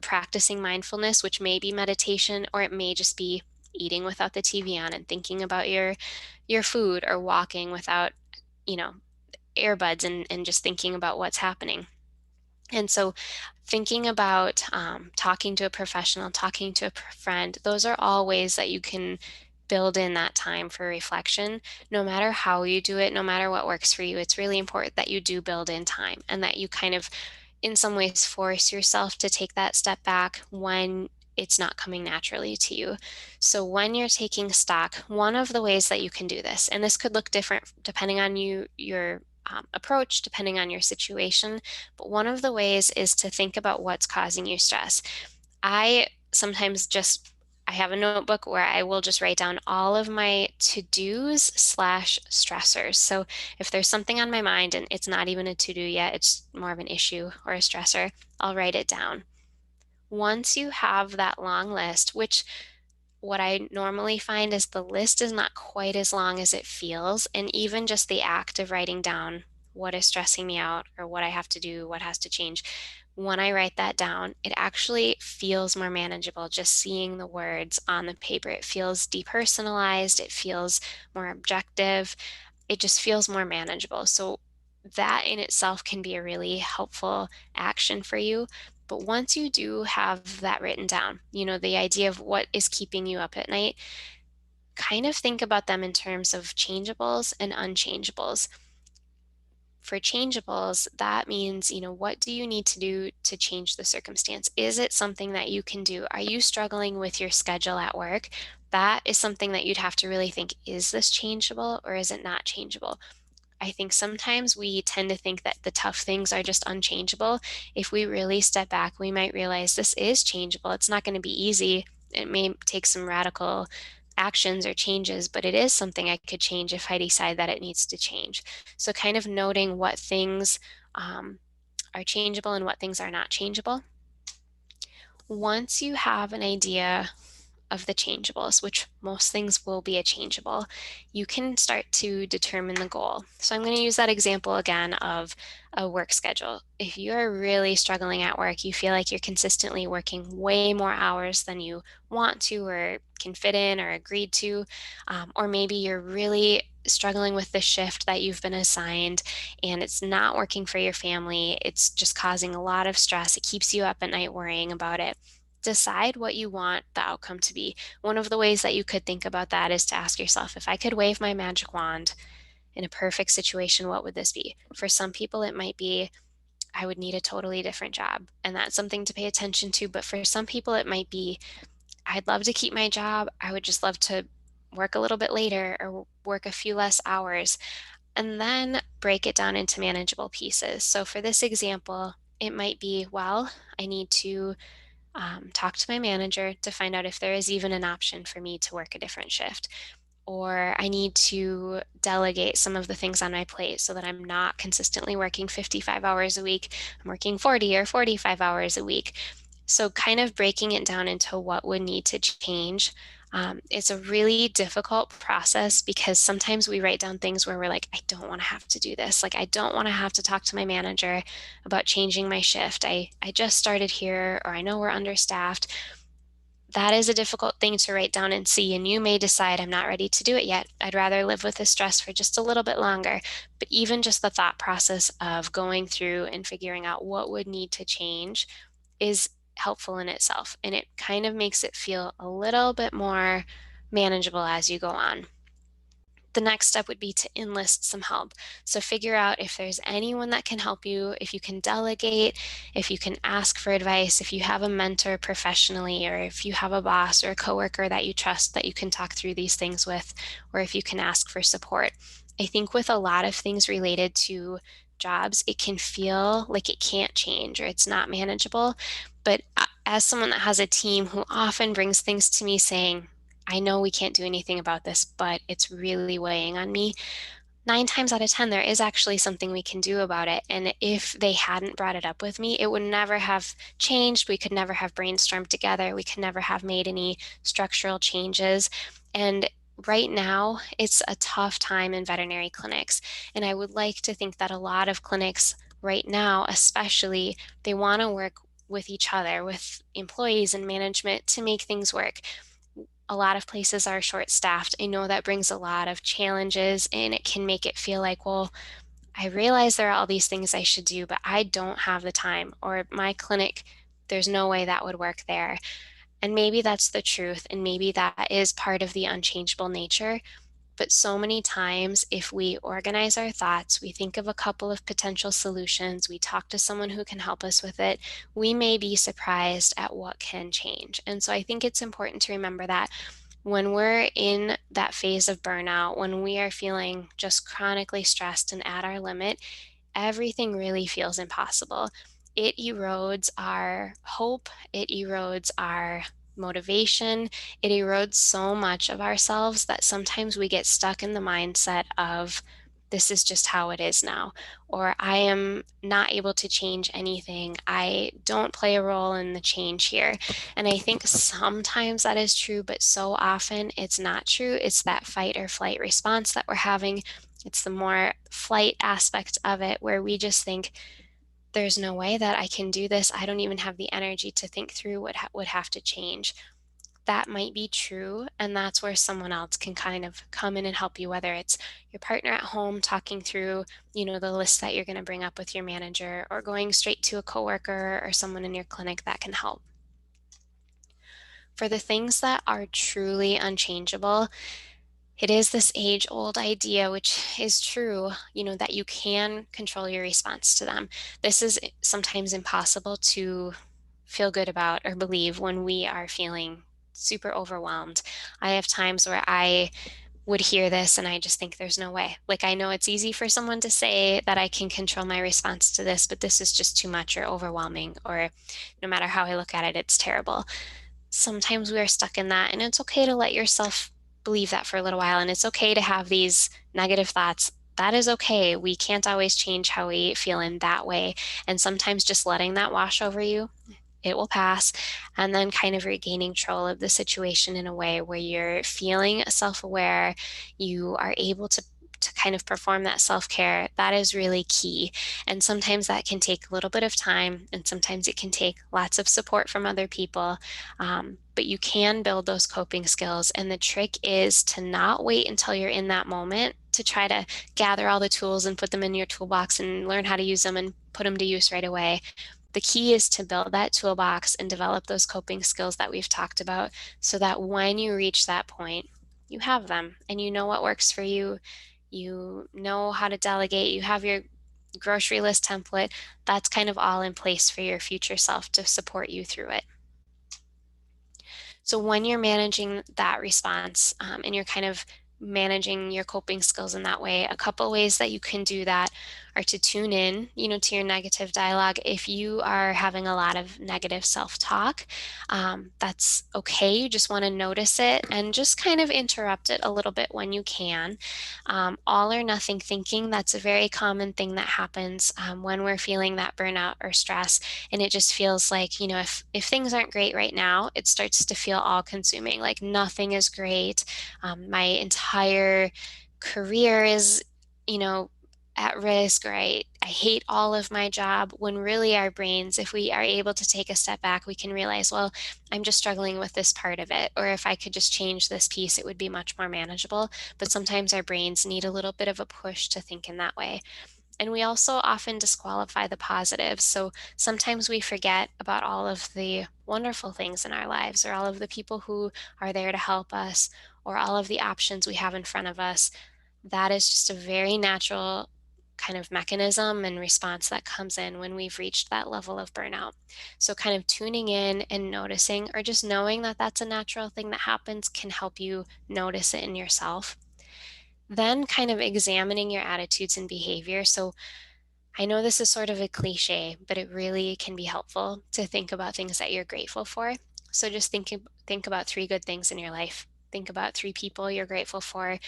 practicing mindfulness, which may be meditation, or it may just be eating without the TV on and thinking about your food, or walking without, you know, earbuds, and just thinking about what's happening. And so, thinking about talking to a professional, talking to a friend, those are all ways that you can build in that time for reflection. No matter how you do it, no matter what works for you, it's really important that you do build in time, and that you kind of, in some ways, force yourself to take that step back when it's not coming naturally to you. So when you're taking stock, one of the ways that you can do this, and this could look different depending on your approach, depending on your situation, but one of the ways is to think about what's causing you stress. I sometimes just I have a notebook where I will just write down all of my to-dos slash stressors. So if there's something on my mind and it's not even a to-do yet, it's more of an issue or a stressor, I'll write it down. Once you have that long list, which what I normally find is the list is not quite as long as it feels. And even just the act of writing down what is stressing me out, or what I have to do, what has to change, when I write that down, it actually feels more manageable. Just seeing the words on the paper, it feels depersonalized, it feels more objective, it just feels more manageable. So that in itself can be a really helpful action for you. But once you do have that written down, the idea of what is keeping you up at night, kind of think about them in terms of changeables and unchangeables. For changeables, that means, what do you need to do to change the circumstance? Is it something that you can do? Are you struggling with your schedule at work? That is something that you'd have to really think, is this changeable or is it not changeable? I think sometimes we tend to think that the tough things are just unchangeable. If we really step back, we might realize this is changeable. It's not going to be easy. It may take some radical actions or changes, but it is something I could change if I decide that it needs to change. So, kind of noting what things are changeable and what things are not changeable. Once you have an idea of the changeables, which most things will be a changeable, you can start to determine the goal. So I'm going to use that example again of a work schedule. If you're really struggling at work, you feel like you're consistently working way more hours than you want to or can fit in or agreed to, or maybe you're really struggling with the shift that you've been assigned and it's not working for your family, it's just causing a lot of stress, it keeps you up at night worrying about it. Decide what you want the outcome to be. One of the ways that you could think about that is to ask yourself, if I could wave my magic wand in a perfect situation, what would this be? For some people, it might be, I would need a totally different job. And that's something to pay attention to. But for some people, it might be, I'd love to keep my job. I would just love to work a little bit later or work a few less hours. And then break it down into manageable pieces. So for this example, it might be, well, I need to talk to my manager to find out if there is even an option for me to work a different shift. Or I need to delegate some of the things on my plate so that I'm not consistently working 55 hours a week. I'm working 40 or 45 hours a week. So, kind of breaking it down into what would need to change. It's a really difficult process because sometimes we write down things where we're like, I don't want to have to do this. Like, I don't want to have to talk to my manager about changing my shift. I just started here, or I know we're understaffed. That is a difficult thing to write down and see, and you may decide, I'm not ready to do it yet. I'd rather live with this stress for just a little bit longer. But even just the thought process of going through and figuring out what would need to change is helpful in itself, and it kind of makes it feel a little bit more manageable as you go on. The next step would be to enlist some help. So figure out if there's anyone that can help you, if you can delegate, if you can ask for advice, if you have a mentor professionally, or if you have a boss or a coworker that you trust that you can talk through these things with, or if you can ask for support. I think with a lot of things related to jobs, it can feel like it can't change or it's not manageable. But as someone that has a team who often brings things to me saying, I know we can't do anything about this, but it's really weighing on me. 9 times out of 10, there is actually something we can do about it. And if they hadn't brought it up with me, it would never have changed. We could never have brainstormed together. We could never have made any structural changes. And right now, it's a tough time in veterinary clinics. And I would like to think that a lot of clinics right now, especially, they want to work with each other, with employees and management to make things work. A lot of places are short staffed. I know that brings a lot of challenges and it can make it feel like, well, I realize there are all these things I should do, but I don't have the time, or my clinic, there's no way that would work there. And maybe that's the truth, and maybe that is part of the unchangeable nature. But so many times, if we organize our thoughts, we think of a couple of potential solutions, we talk to someone who can help us with it, we may be surprised at what can change. And so I think it's important to remember that when we're in that phase of burnout, when we are feeling just chronically stressed and at our limit, everything really feels impossible. It erodes our hope, it erodes our motivation, it erodes so much of ourselves that sometimes we get stuck in the mindset of, this is just how it is now, or I am not able to change anything. I don't play a role in the change here. And I think sometimes that is true, but so often it's not true. It's that fight or flight response that we're having. It's the more flight aspect of it where we just think, there's no way that I can do this. I don't even have the energy to think through what would have to change. That might be true. And that's where someone else can kind of come in and help you, whether it's your partner at home talking through, the list that you're going to bring up with your manager, or going straight to a coworker or someone in your clinic that can help. For the things that are truly unchangeable, it is this age old idea, which is true, that you can control your response to them. This is sometimes impossible to feel good about or believe when we are feeling super overwhelmed. I have times where I would hear this and I just think there's no way. Like, I know it's easy for someone to say that I can control my response to this, but this is just too much or overwhelming, or no matter how I look at it, it's terrible. Sometimes we are stuck in that, and it's okay to let yourself believe that for a little while, and it's okay to have these negative thoughts. That is okay. We can't always change how we feel in that way, and sometimes just letting that wash over you, it will pass, and then kind of regaining control of the situation in a way where you're feeling self-aware, you are able to kind of perform that self-care. That is really key. And sometimes that can take a little bit of time, and sometimes it can take lots of support from other people. But you can build those coping skills. And the trick is to not wait until you're in that moment to try to gather all the tools and put them in your toolbox and learn how to use them and put them to use right away. The key is to build that toolbox and develop those coping skills that we've talked about, so that when you reach that point, you have them and you know what works for you. You know how to delegate. You have your grocery list template. That's kind of all in place for your future self to support you through it. So when you're managing that response, and you're kind of managing your coping skills in that way, a couple ways that you can do that are to tune in, to your negative dialogue. If you are having a lot of negative self-talk, that's okay. You just want to notice it and just kind of interrupt it a little bit when you can. All or nothing thinking, that's a very common thing that happens when we're feeling that burnout or stress. And it just feels like, if things aren't great right now, it starts to feel all consuming, like nothing is great. My entire career is, you know, at risk, or I hate all of my job, when really our brains, if we are able to take a step back, we can realize, well, I'm just struggling with this part of it. Or if I could just change this piece, it would be much more manageable. But sometimes our brains need a little bit of a push to think in that way. And we also often disqualify the positives. So sometimes we forget about all of the wonderful things in our lives, or all of the people who are there to help us, or all of the options we have in front of us. That is just a very natural kind of mechanism and response that comes in when we've reached that level of burnout. So, kind of tuning in and noticing, or just knowing that that's a natural thing that happens, can help you notice it in yourself. Then, kind of examining your attitudes and behavior. So, I know this is sort of a cliche, but it really can be helpful to think about things that you're grateful for. So just think about three good things in your life. Think about three people you're grateful for.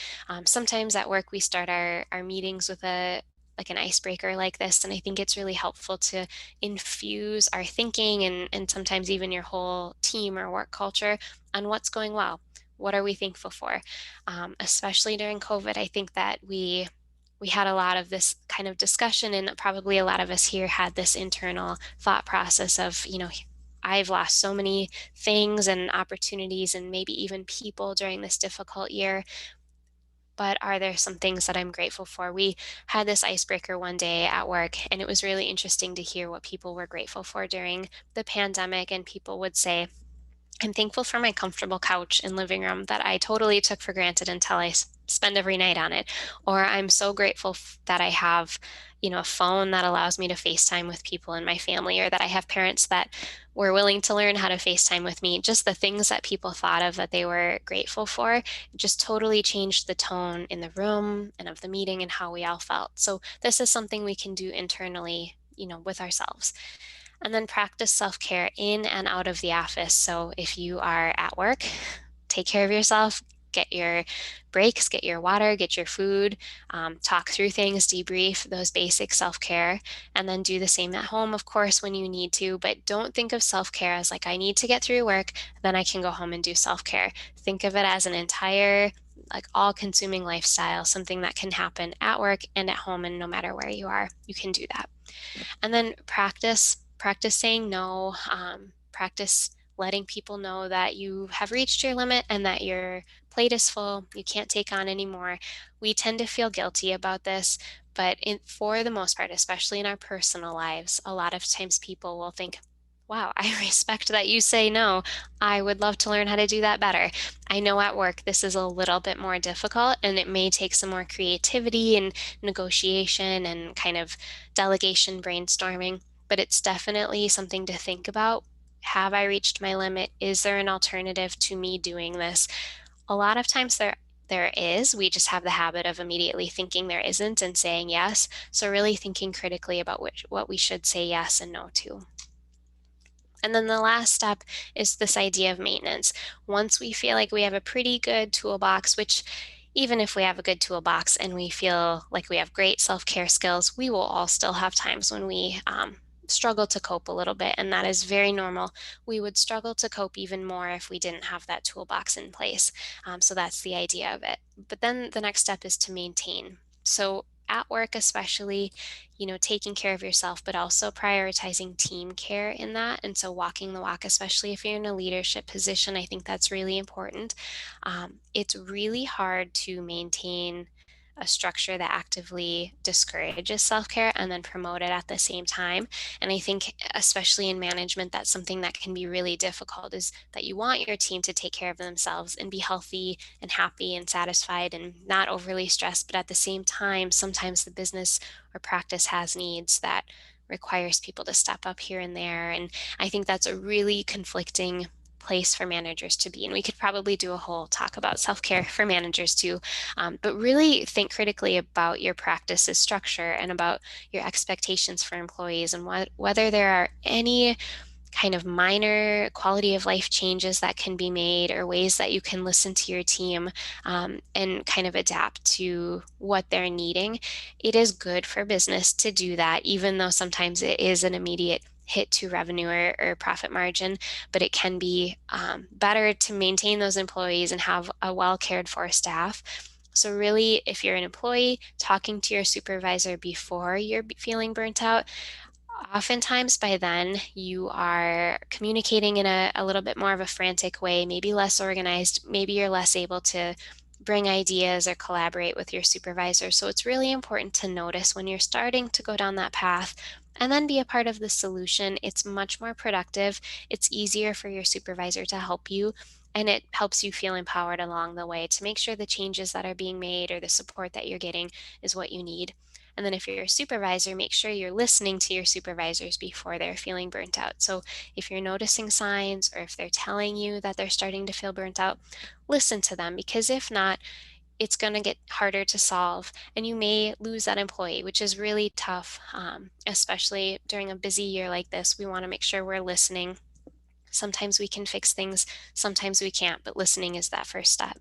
Sometimes at work we start our meetings with a like an icebreaker like this, and I think it's really helpful to infuse our thinking, and sometimes even your whole team or work culture on what's going well. What are we thankful for? Especially during COVID, I think that we had a lot of this kind of discussion, and probably a lot of us here had this internal thought process of, I've lost so many things and opportunities and maybe even people during this difficult year, but are there some things that I'm grateful for? We had this icebreaker one day at work, and it was really interesting to hear what people were grateful for during the pandemic. And people would say, I'm thankful for my comfortable couch and living room that I totally took for granted until I spend every night on it. Or I'm so grateful that I have, a phone that allows me to FaceTime with people in my family, or that I have parents that were willing to learn how to FaceTime with me. Just the things that people thought of that they were grateful for just totally changed the tone in the room and of the meeting and how we all felt. So this is something we can do internally, with ourselves. And then practice self care in and out of the office. So if you are at work, take care of yourself, get your breaks, get your water, get your food, talk through things, debrief, those basic self care, and then do the same at home, of course, when you need to. But don't think of self care as like, I need to get through work, then I can go home and do self care. Think of it as an entire, like all consuming lifestyle, something that can happen at work and at home, and no matter where you are, you can do that. And then practice saying no, practice letting people know that you have reached your limit and that your plate is full, you can't take on anymore. We tend to feel guilty about this, but for the most part, especially in our personal lives, a lot of times people will think, wow, I respect that you say no. I would love to learn how to do that better. I know at work this is a little bit more difficult, and it may take some more creativity and negotiation and kind of delegation brainstorming, but it's definitely something to think about. Have I reached my limit? Is there an alternative to me doing this? A lot of times there is. We just have the habit of immediately thinking there isn't and saying yes. So really thinking critically about what we should say yes and no to. And then the last step is this idea of maintenance. Once we feel like we have a pretty good toolbox, which even if we have a good toolbox and we feel like we have great self care skills, we will all still have times when we struggle to cope a little bit. And that is very normal. We would struggle to cope even more if we didn't have that toolbox in place. So that's the idea of it. But then the next step is to maintain. So at work, especially, taking care of yourself, but also prioritizing team care in that. And so walking the walk, especially if you're in a leadership position, I think that's really important. It's really hard to maintain a structure that actively discourages self care and then promote it at the same time. And I think, especially in management, that's something that can be really difficult is that you want your team to take care of themselves and be healthy and happy and satisfied and not overly stressed. But at the same time, sometimes the business or practice has needs that requires people to step up here and there. And I think that's a really conflicting place for managers to be. And we could probably do a whole talk about self-care for managers too. But really think critically about your practice's structure and about your expectations for employees, and whether there are any kind of minor quality of life changes that can be made, or ways that you can listen to your team and kind of adapt to what they're needing. It is good for business to do that, even though sometimes it is an immediate hit to revenue or profit margin, but it can be better to maintain those employees and have a well cared for staff. So really, if you're an employee, talking to your supervisor before you're feeling burnt out. Oftentimes by then you are communicating in a little bit more of a frantic way, maybe less organized, maybe you're less able to bring ideas or collaborate with your supervisor. So it's really important to notice when you're starting to go down that path and then be a part of the solution. It's much more productive. It's easier for your supervisor to help you, and it helps you feel empowered along the way to make sure the changes that are being made or the support that you're getting is what you need. And then if you're a supervisor, make sure you're listening to your supervisors before they're feeling burnt out. So if you're noticing signs, or if they're telling you that they're starting to feel burnt out, listen to them, because if not, it's going to get harder to solve and you may lose that employee, which is really tough, especially during a busy year like this. We want to make sure we're listening. Sometimes we can fix things, sometimes we can't, but listening is that first step.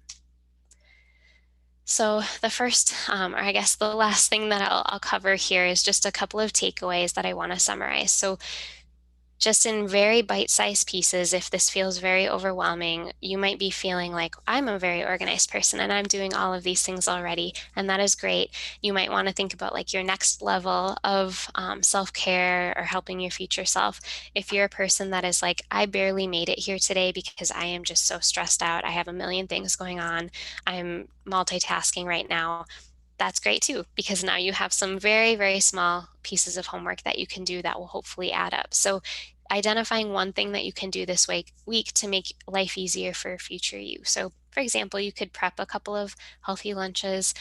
So the first, or I guess the last thing that I'll cover here is just a couple of takeaways that I want to summarize. So just in very bite-sized pieces. If this feels very overwhelming, you might be feeling like, I'm a very organized person and I'm doing all of these things already, and that is great. You might want to think about like your next level of self-care or helping your future self. If you're a person that is like, I barely made it here today because I am just so stressed out, I have a million things going on, I'm multitasking right now, that's great too, because now you have some very, very small pieces of homework that you can do that will hopefully add up. So identifying one thing that you can do this week to make life easier for future you. So for example, you could prep a couple of healthy lunches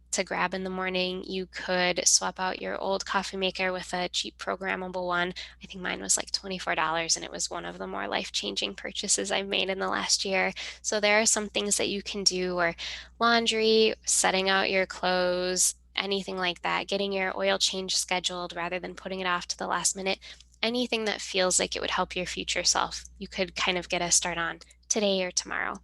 to grab in the morning. You could swap out your old coffee maker with a cheap programmable one. I think mine was like $24, and it was one of the more life-changing purchases I've made in the last year. So there are some things that you can do, or laundry, setting out your clothes, anything like that, getting your oil change scheduled rather than putting it off to the last minute. Anything that feels like it would help your future self, you could kind of get a start on today or tomorrow.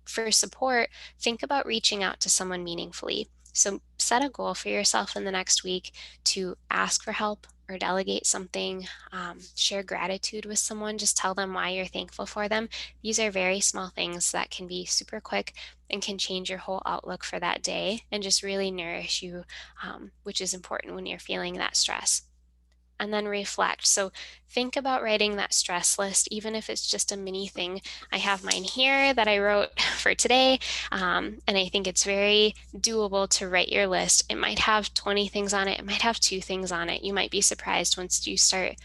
For support, think about reaching out to someone meaningfully. So set a goal for yourself in the next week to ask for help or delegate something, share gratitude with someone, just tell them why you're thankful for them. These are very small things that can be super quick and can change your whole outlook for that day and just really nourish you, which is important when you're feeling that stress. And then reflect. So think about writing that stress list, even if it's just a mini thing. I have mine here that I wrote for today, and I think it's very doable to write your list. It might have 20 things on it. It might have 2 things on it. You might be surprised once you start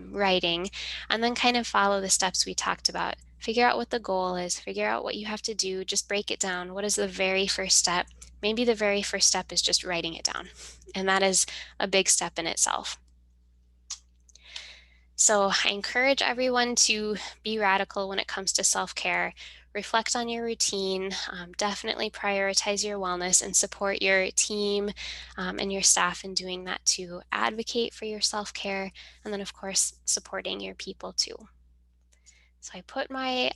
writing, and then kind of follow the steps we talked about. Figure out what the goal is. Figure out what you have to do. Just break it down. What is the very first step? Maybe the very first step is just writing it down, and that is a big step in itself. So I encourage everyone to be radical when it comes to self-care. Reflect on your routine, definitely prioritize your wellness and support your team and your staff in doing that too. Advocate for your self-care, and then of course, supporting your people too. So I put my,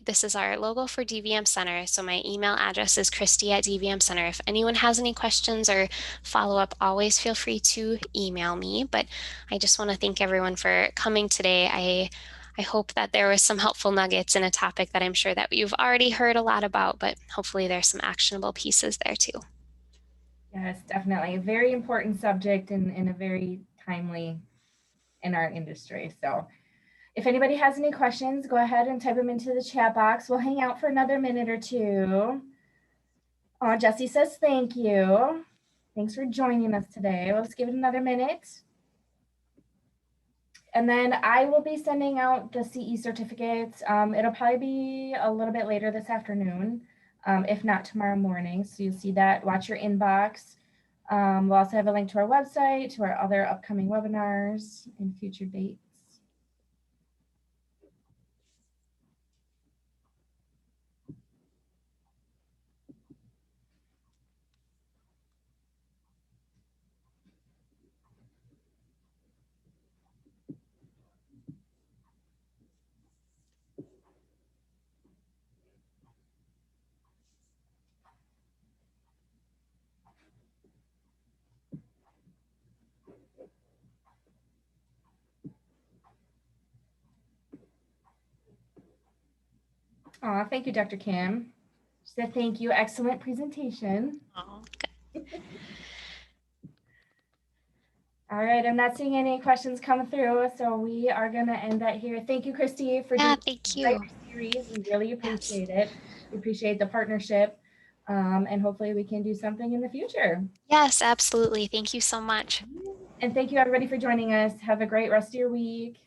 this is our logo for DVM Center. So my email address is Christy@DVM Center. If anyone has any questions or follow up, always feel free to email me. But I just want to thank everyone for coming today. I hope that there was some helpful nuggets in a topic that I'm sure that you've already heard a lot about, but hopefully there's some actionable pieces there too. Yes, definitely. A very important subject and a very timely in our industry. So if anybody has any questions, go ahead and type them into the chat box. We'll hang out for another minute or two. Oh, Jesse says thank you. Thanks for joining us today. Let's give it another minute. And then I will be sending out the CE certificates. It'll probably be a little bit later this afternoon, if not tomorrow morning. So you'll see that, watch your inbox. We'll also have a link to our website, to our other upcoming webinars and future dates. Aw, thank you, Dr. Kim. She said thank you. Excellent presentation. Oh, All right, I'm not seeing any questions come through, so we are going to end that here. Thank you, Christy, for doing thank this you. series. We really appreciate it. We appreciate the partnership, and hopefully we can do something in the future. Yes, absolutely. Thank you so much. And thank you, everybody, for joining us. Have a great rest of your week.